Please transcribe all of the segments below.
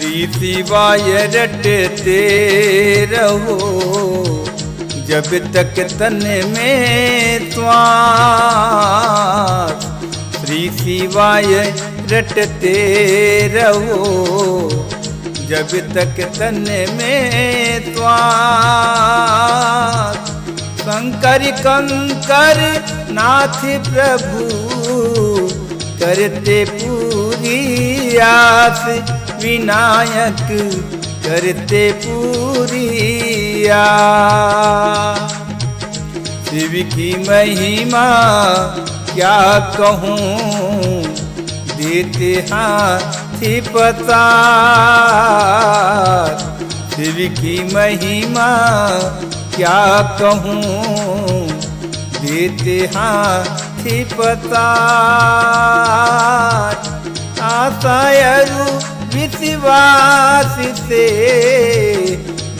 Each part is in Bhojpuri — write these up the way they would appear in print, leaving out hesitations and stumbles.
श्री शिवाय रटते रहो जब तक तन में श्वास। श्री शिवाय रटते रहो जब तक तन में श्वास। शंकर कंकर नाथ प्रभु करते पूरी आस। विनायक करते पूरी आस। शिव की महिमा क्या कहूँ देते हाथी पतार। शिव की महिमा क्या कहूँ देते हाथी पतार। आशायरु विश्वास से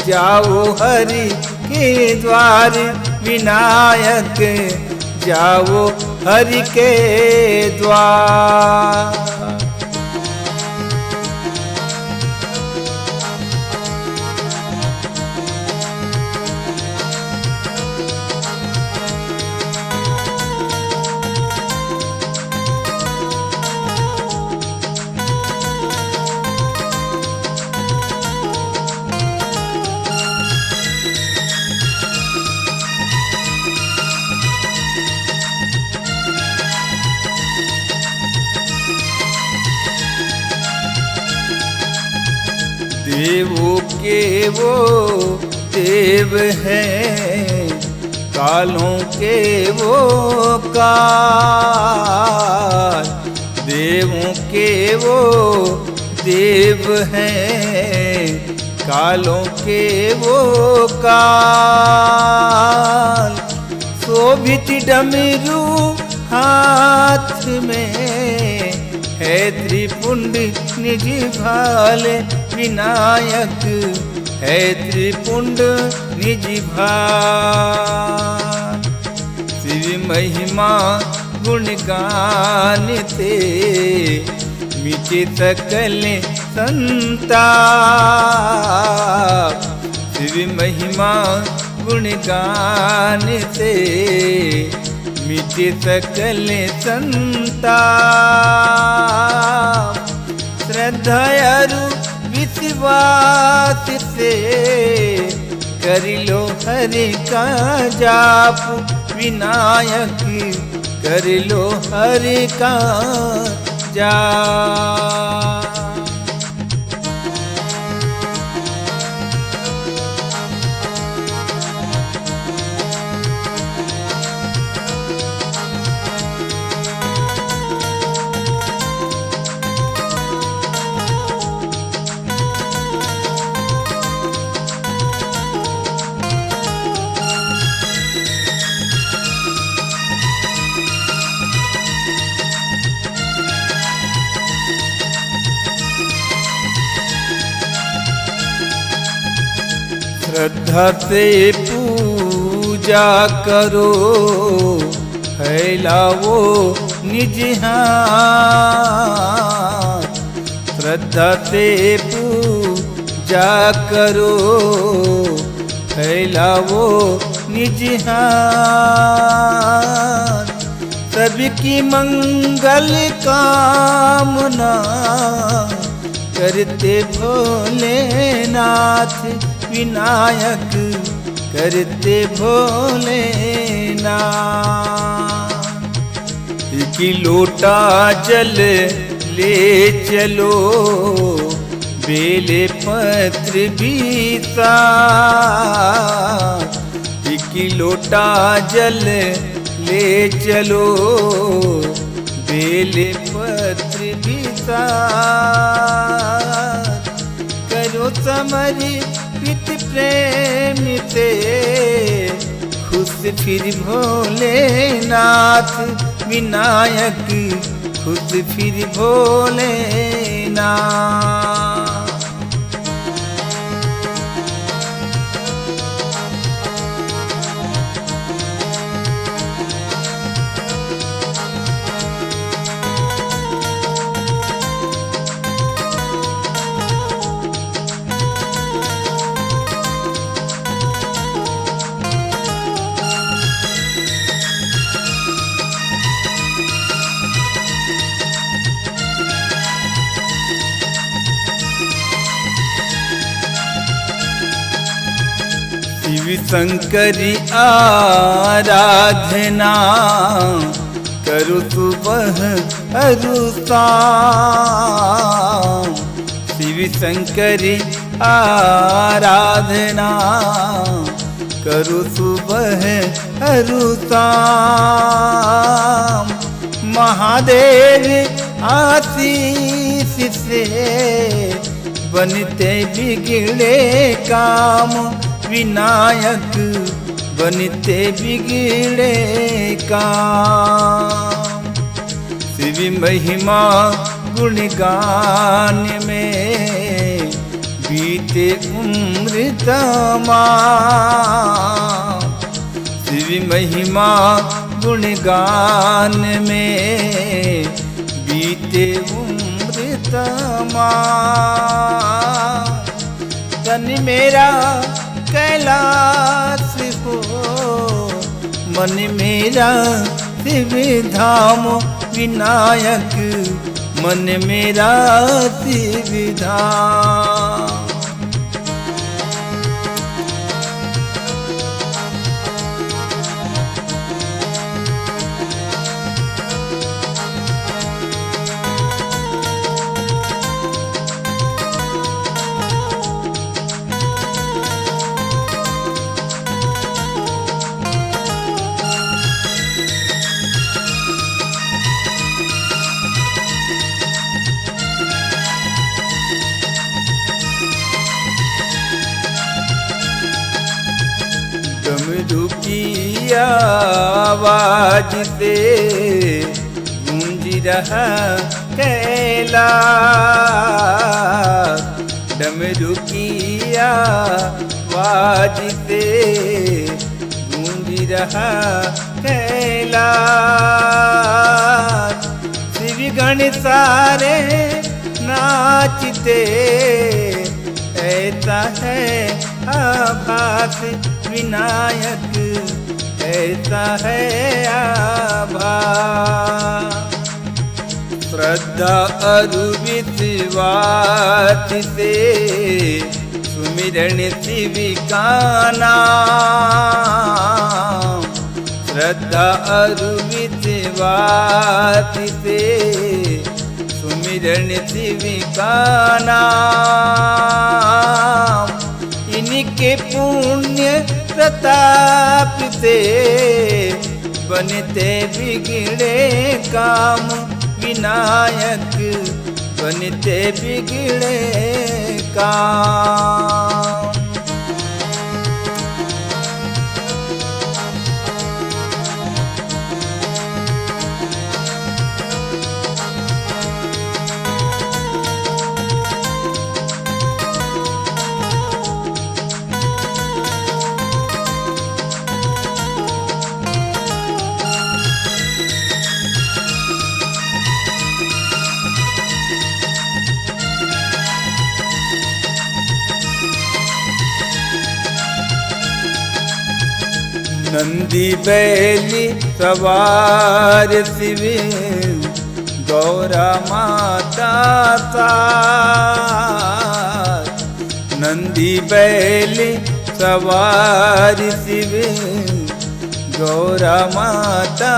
जाओ हरि के द्वार। विनायक जाओ हरि के द्वार। देवों के वो देव हैं कालों के वो काल। देवों के वो देव हैं कालों के वो काल। शोभित डमरू हाथ में है त्रिपुंड निज भाल। विनायक है त्रिपुंड निज भाल। शिव महिमा गुण गानते मिटे सकल संताप। शिव महिमा गुण गानते मिटे सकल संताप। श्रद्धा अरु विश्वास से कर लो हरि का जाप। विनायक कर लो हरि का जाप। श्रद्धा से पूजा करो फैलाओ निज हाथ। श्रद्धा से पूजा करो फैलाओ निज हाथ। सबकी मंगल कामना करते भोलेनाथ। विनायक करते भोलेनाथ। एक लोटा जल ले चलो बेले पत्र भी साथ। एक लोटा जल ले चलो बेले पत्र भी साथ। करो समर्पित प्रेम से खुश फिर भोलेनाथ। विनायक खुश फिर भोलेनाथ। शंकरी आराधना करो सुबह अरुसाम। शिव शंकरी आराधना करो सुबह अरुसाम। महादेव आशीष से बनते बिगड़े काम, विनायक बनते बिगड़े काम। शिव महिमा गुणगान में बीते उम्र तमाम। शिव महिमा गुणगान में बीते उम्र तमाम। तन मेरा कैलाश हो, मन मेरा शिव धाम, विनायक मन मेरा शिव धाम। डमरू की आवाज से गूंज रहा कैलाश। डमरू की आवाज से गूंज रहा कैलाश। शिव गण सारे नाचते, ऐसा है आभास, विनायक ऐसा है आभास। श्रद्धा अरु विश्वास से सुमिरन शिव का नाम। श्रद्धा अरु विश्वास से सुमिरन शिव का नाम। इनके पुण्य प्रताप से बनते बिगड़े काम, विनायक बनते बिगड़े काम। नंदी बैली सवार शिव गौरा माता साथ। नंदी बैली सवार शिव गौरा माता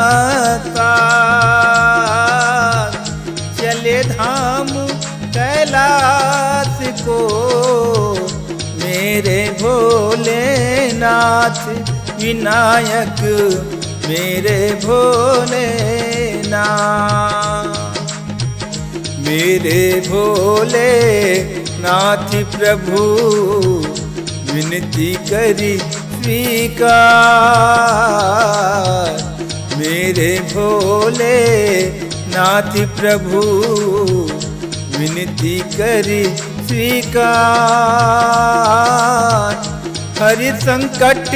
साथ। चले धाम कैलाश को मेरे भोलेनाथ, विनायक मेरे भोलेनाथ। मेरे भोलेनाथ प्रभु विनती करी स्वीकार। मेरे भोलेनाथ प्रभु विनती करी स्वीकार। हरि संकट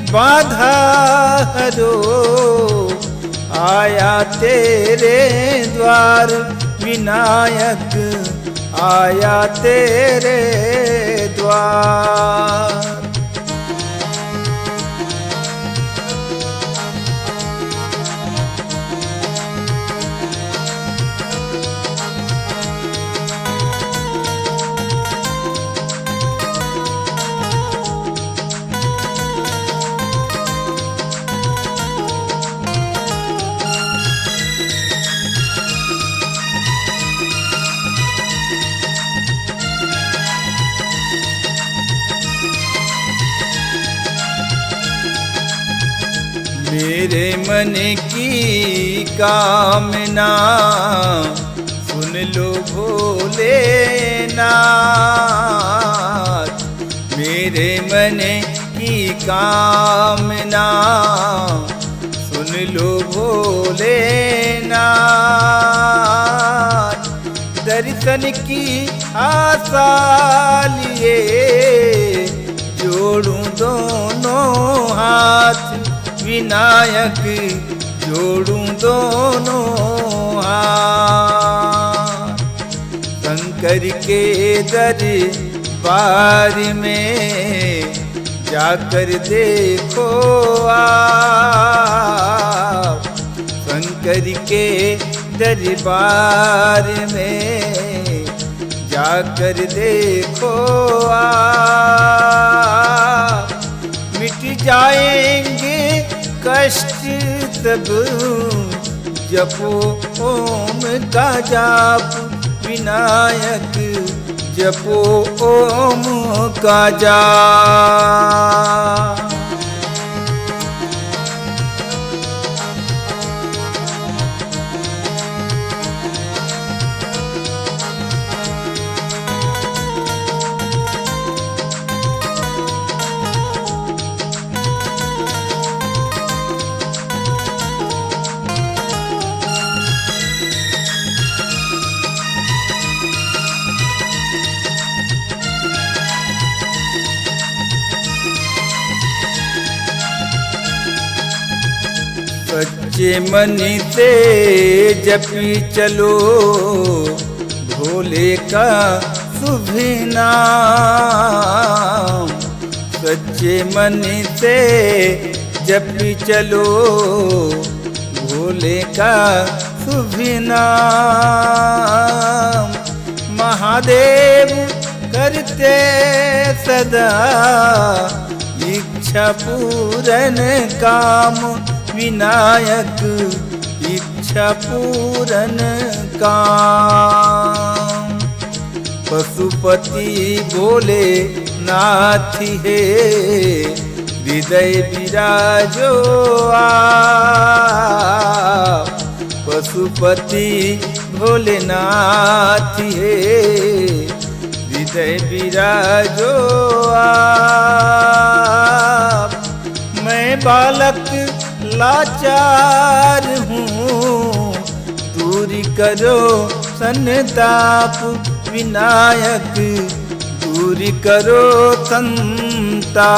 बाधा हरो आया तेरे द्वार, विनायक आया तेरे द्वार। मेरे मन की कामना सुन लो भोलेनाथ। मेरे मन की कामना सुन लो भोलेनाथ। दर्शन की आशा लिए जोड़ूं दोनों हाथ विनायक, जोड़ूं दोनों हाथ। शंकर के दरबार में जाकर देखो आप। शंकर के दरबार में जाकर देखो आप। मिट जाएंगे कष्ट सब जपो ओम का जाप विनायक, जपो ओम का जाप। सच्चे मन से जपी चलो भोले का शुभ नाम। सच्चे मन से जपी चलो भोले का शुभ नाम। महादेव करते सदा इच्छा पूरन काम विनायक, इच्छा पूरन काम। पशुपति भोले नाथ है हृदय विराजो आप। पशुपति भोलेनाथ है हृदय विराजो आप। मैं बालक लाचार हूँ दूरी करो संताप विनायक, दूरी करो संताप।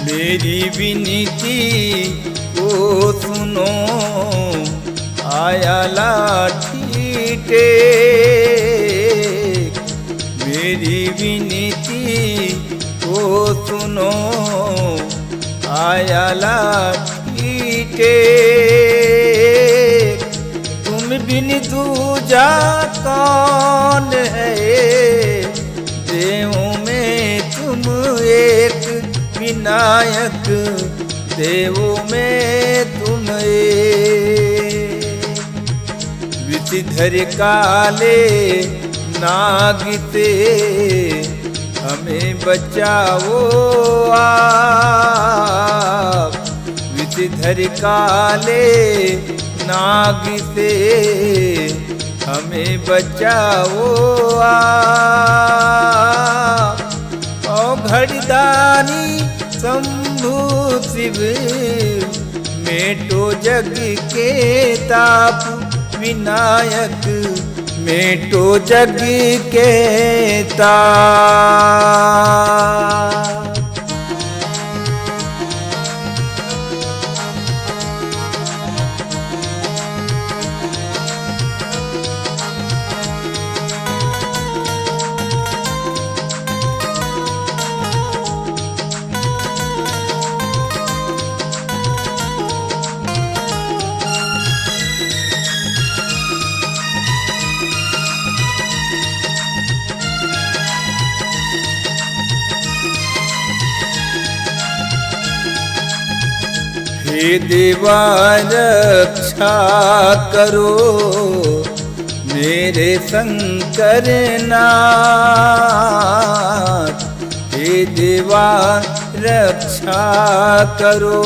मेरी विनती को सुनो आया लाठी टेक। मेरी विनती को सुनो आया लाठी टेक। तुम बिन दूजा कौन है देवों में तुम एक विनायक, देवों में तुम एक। विषधर काले नाग से हमें बचाओ आप। विषधर काले नाग से हमें बचाओ आप। ओ घड़दानी शंभु शिव मेटो जग के ताप विनायक, मेटो जग के ताप। हे देवा रक्षा करो मेरे शंकर नाथ। हे देवा रक्षा करो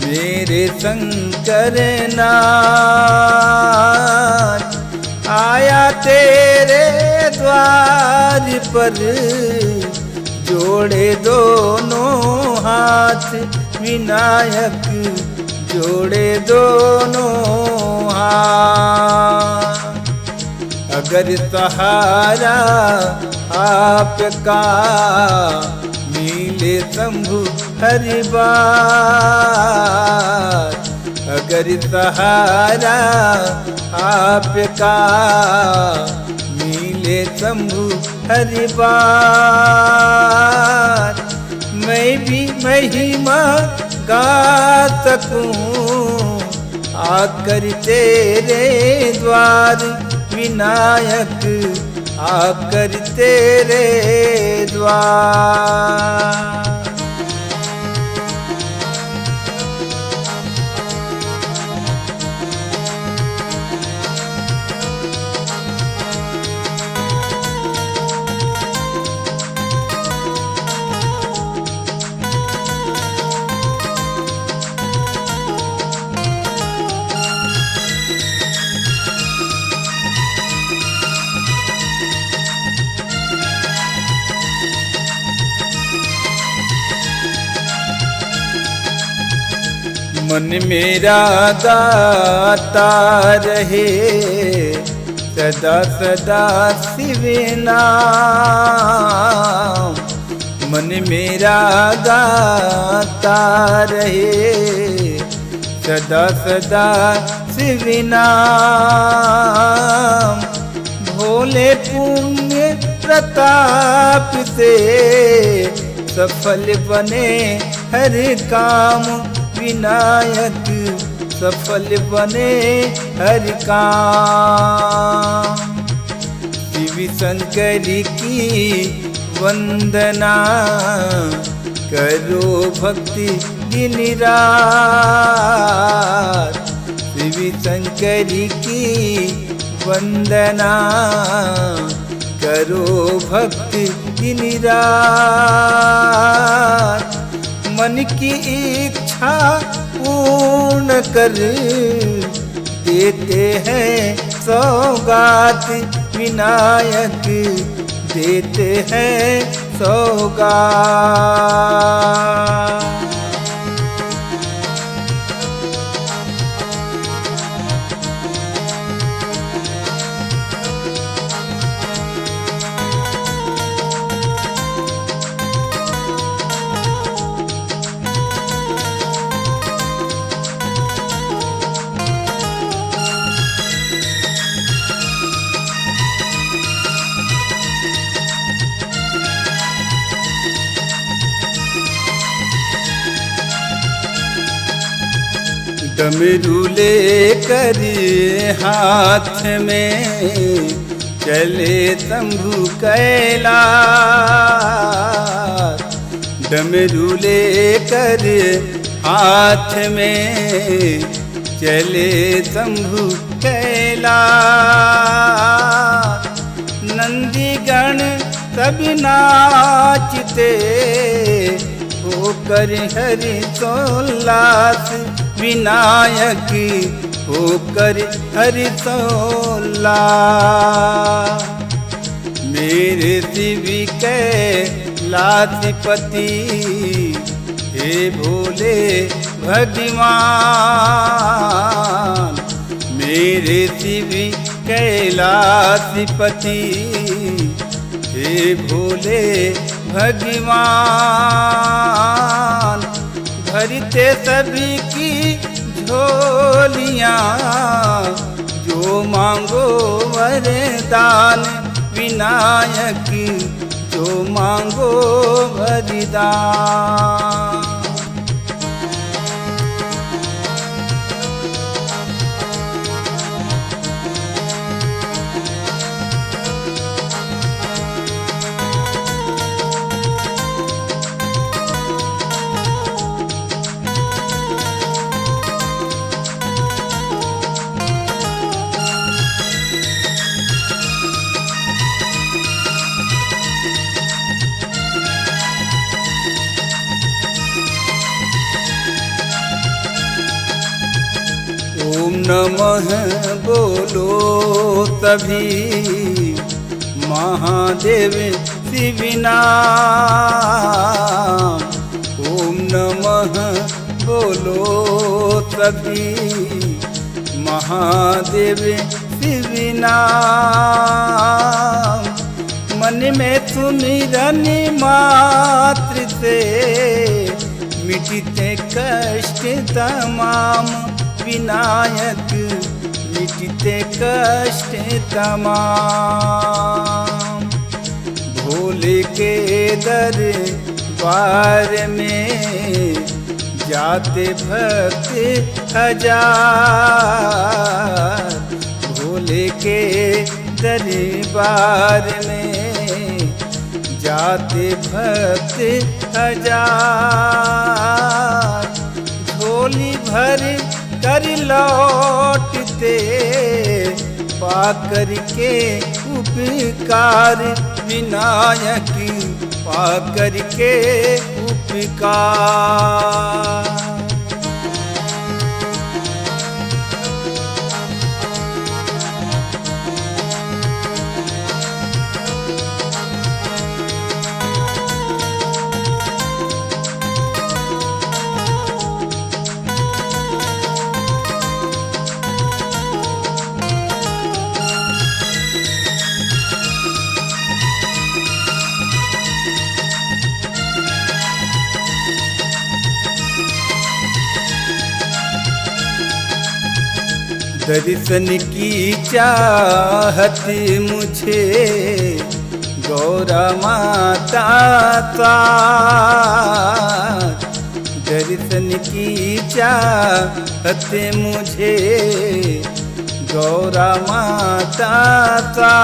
मेरे शंकर नाथ। आया तेरे द्वार पर जोड़े दोनों हाथ विनायक जोड़े दोनों हाथ। अगर सहारा आपका मिले शंभु हर बार। अगर सहारा आपका मिले शंभु हर बार। मैं भी महिमा गा सकूं आकर तेरे द्वार विनायक आकर तेरे द्वार। मन मेरा गाता रहे सदा सदा शिव नाम। मन मेरा गाता रहे सदा सदा शिव नाम। भोले पुण्य प्रताप से सफल बने हर काम विनायक सफल बने हर काम। शिव शंकर की वंदना करो भक्ति दिन रात। शिव शंकर की वंदना करो भक्ति दिन रात। मन की इच्छा पूर्ण कर देते हैं सौगात विनायक देते हैं सौगात। डमरू लेकर हाथ में चले शंभु कैलाश। डमरू लेकर हाथ में चले शंभु कैलाश। नंदीगण सभी नाचते होकर हर्षोल्लास विनायक होकर हर्षोल्लास। मेरे शिव कैलाशपति हे भोले भगवान। मेरे शिव कैलाशपति हे भोले भगवान। भरते सभी की झोलियाँ जो मांगो वरदान विनायक जो मांगो वरदान। ओम नमः बोलो तभी महादेव शिव नाम। ओम नमः बोलो तभी महादेव शिव नाम। मन में सुमिरन मात्र से मिटते कष्ट तमाम। विनायक मिटते कष्ट तमाम। भोले के दरबार में जाते भक्त हजार। भोले के दरबार में जाते भक्त हजार। झोली भर कर लौटते पाकर के उपकार। विनायक पाकर के उपकार। दर्शन की चाहत मुझे गौरा माता का। दर्शन की चाहत मुझे गौरा माता का।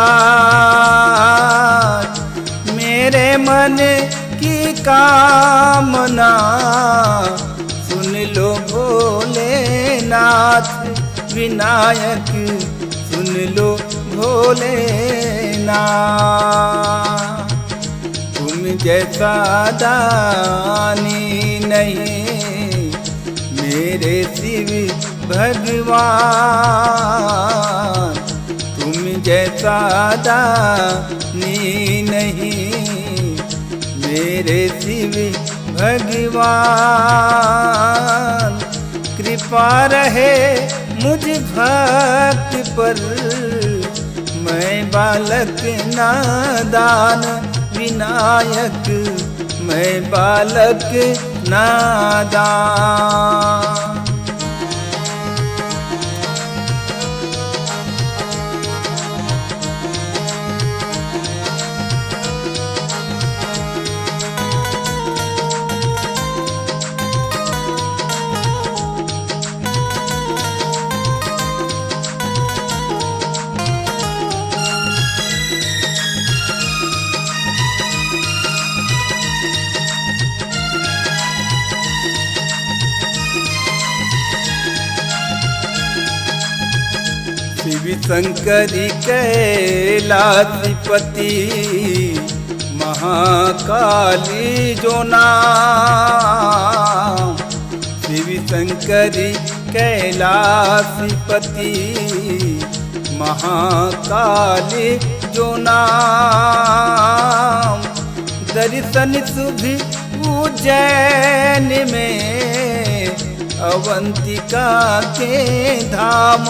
मेरे मन की कामना सुन लो भोलेनाथ। विनायक सुन लो भोलेनाथ। तुम जैसा दानी नहीं मेरे शिव भगवान। तुम जैसा दानी नहीं मेरे शिव भगवान। कृपा रहे मुझ भक्त पर मैं बालक नादान। विनायक मैं बालक नादान। शिव शंकरी कैलाशपति महाकाली जो नाम। शिव शंकरी कैलाशपति महाकाली जो नाम। दर्शन शुभ उज्जैन में अवंतिका के धाम।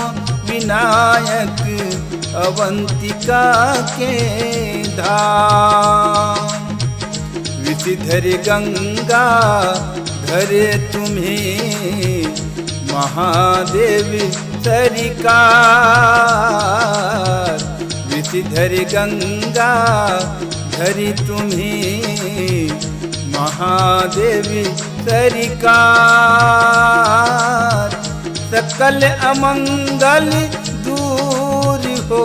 विनायक अवंतिका के धाम। विषधर गंगा धर तुम्हें महादेव सरकार। विषधर गंगा धरी तुम्हें महादेव सरकार। सकल अमंगल दूर हो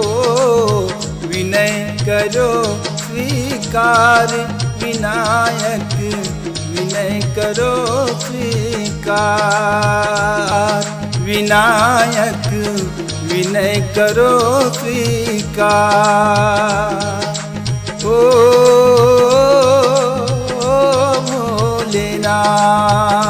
विनय करो स्वीकार। विनायक विनय करो स्वीकार। विनायक विनय करो स्वीकार। ओ भोलेनाथ।